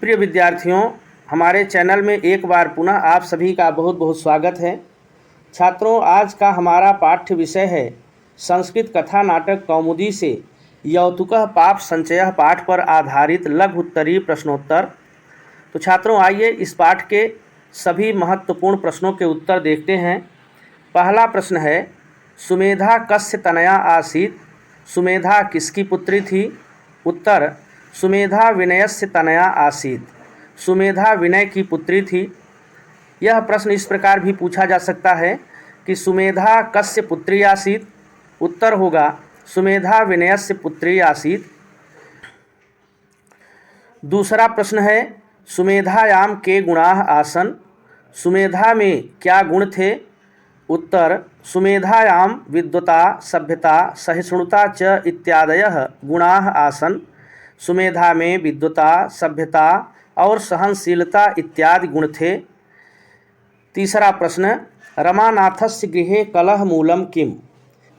प्रिय विद्यार्थियों, हमारे चैनल में एक बार पुनः आप सभी का बहुत बहुत स्वागत है। छात्रों, आज का हमारा पाठ्य विषय है संस्कृत कथा नाटक कौमुदी से यौतुकः पाप संचयः पाठ पर आधारित लघु उत्तरीय प्रश्नोत्तर। तो छात्रों, आइए इस पाठ के सभी महत्वपूर्ण प्रश्नों के उत्तर देखते हैं। पहला प्रश्न है, सुमेधा कस्य तनया आसीत्? सुमेधा किसकी पुत्री थी? उत्तर, सुमेधा विनयस्य तनया आसीत्। सुमेधा विनय की पुत्री थी। यह प्रश्न इस प्रकार भी पूछा जा सकता है कि सुमेधा कस्य पुत्री आसीत्? उत्तर होगा सुमेधा विनयस्य पुत्री आसीत्। दूसरा प्रश्न है, सुमेधायाम के गुणाः आसन? सुमेधा में क्या गुण थे? उत्तर, सुमेधायाम विद्वता सभ्यता सहिष्णुता च इत्यादयः गुणाः आसन। सुमेधा में विद्वता सभ्यता और सहनशीलता इत्यादि गुण थे। तीसरा प्रश्न, रमानाथस्य गृहे कलह मूलम किम?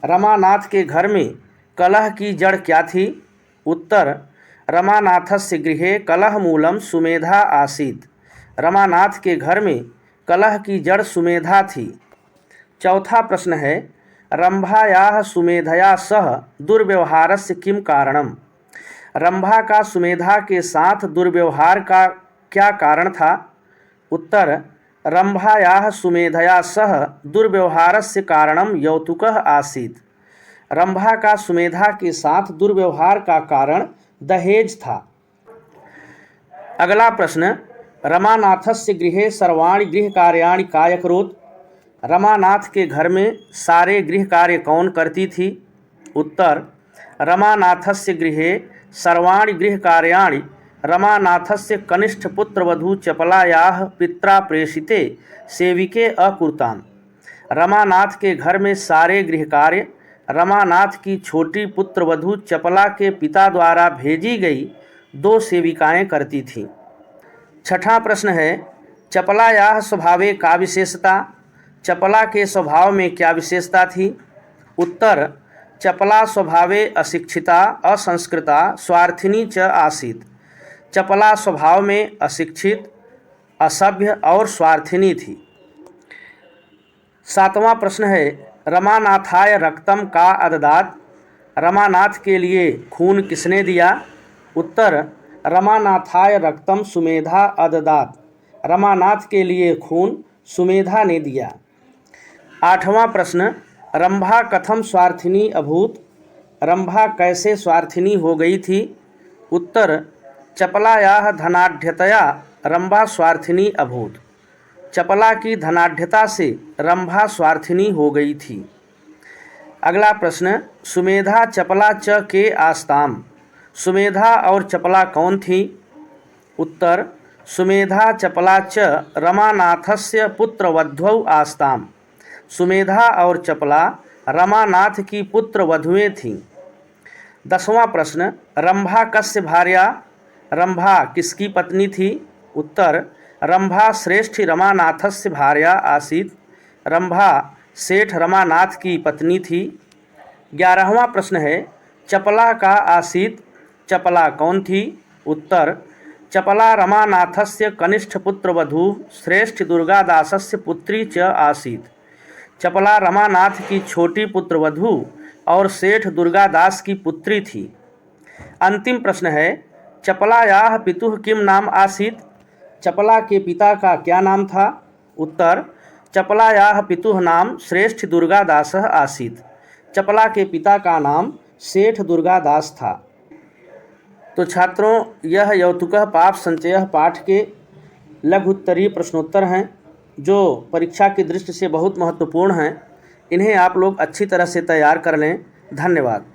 रमानाथ के घर में कलह की जड़ क्या थी? उत्तर, रमानाथस्य गृहे कलह मूलम सुमेधा आसीत्। रमानाथ के घर में कलह की जड़ सुमेधा थी। चौथा प्रश्न है, रंभायाः सुमेधया सह दुर्व्यवहारस्य किम कारणम? रंभा का सुमेधा के साथ दुर्व्यवहार का क्या कारण था? उत्तर, रंभायाः सुमेधया सह दुर्व्यवहारस्य कारणम यौतुकः आसीत्। रंभा का सुमेधा के साथ दुर्व्यवहार का कारण दहेज था। अगला प्रश्न, रमानाथस्य गृहे सर्वाणि गृहकार्याणि का अकरोत्? रमानाथ के घर में सारे गृह कार्य कौन करती थी? उत्तर, रमानाथस्य गृहे सर्वाणि गृहकार्याणि रमानाथस्य कनिष्ठ पुत्रवधू चपलायाः पित्रा प्रेषिते सेविके अकुरुताम्। रमानाथ के घर में सारे गृहकार्य रमानाथ की छोटी पुत्रवधू चपला के पिता द्वारा भेजी गई 2 सेविकाएं करती थीं। छठा प्रश्न है, चपलायाः स्वभावे का विशेषता? चपला के स्वभाव में क्या विशेषता थी? उत्तर, चपला स्वभावे अशिक्षिता असंस्कृता स्वार्थिनी च आसीत्। चपला स्वभाव में अशिक्षित असभ्य और स्वार्थिनी थी। सातवां प्रश्न है, रमानाथाय रक्तम का अददात्? रमानाथ के लिए खून किसने दिया? उत्तर, रमानाथाय रक्तम सुमेधा अददात्। रमानाथ के लिए खून सुमेधा ने दिया। आठवां प्रश्न, रंभा कथम स्वार्थिनी अभूत? रंभा कैसे स्वार्थिनी हो गई थी? उत्तर, चपलायाः धनाढ्यतया रंभा स्वार्थिनी अभूत। चपला की धनाढ्यता से रंभा स्वार्थिनी हो गई थी। अगला प्रश्न, सुमेधा चपला च के आस्ताम? सुमेधा और चपला कौन थी? उत्तर, सुमेधा चपला च रमानाथस्य पुत्रवध्वौ आस्ताम। सुमेधा और चपला रमानाथ की पुत्र वधुएं थीं। 10वां प्रश्न, रंभा कस्य भार्या? रंभा किसकी पत्नी थी? उत्तर, रंभा श्रेष्ठ रमानाथस्य भार्या आसीत्। रंभा सेठ रमानाथ की पत्नी थी। 11वां प्रश्न है, चपला का आसीत्? चपला कौन थी? उत्तर, चपला रमानाथस्य कनिष्ठ पुत्रवधू श्रेष्ठ दुर्गादासस्य पुत्री च आसीत्। चपला रमानाथ की छोटी पुत्रवधू और सेठ दुर्गादास की पुत्री थी। अंतिम प्रश्न है, चपलायाः पितुः किम नाम आसीत्? चपला के पिता का क्या नाम था? उत्तर, चपलायाः पितुः नाम श्रेष्ठ दुर्गादासः आसीत्। चपला के पिता का नाम सेठ दुर्गादास था। तो छात्रों, यह यौतुकः पाप संचयः पाठ के लघु उत्तरीय प्रश्नोत्तर हैं जो परीक्षा की दृष्टि से बहुत महत्वपूर्ण हैं। इन्हें आप लोग अच्छी तरह से तैयार कर लें। धन्यवाद।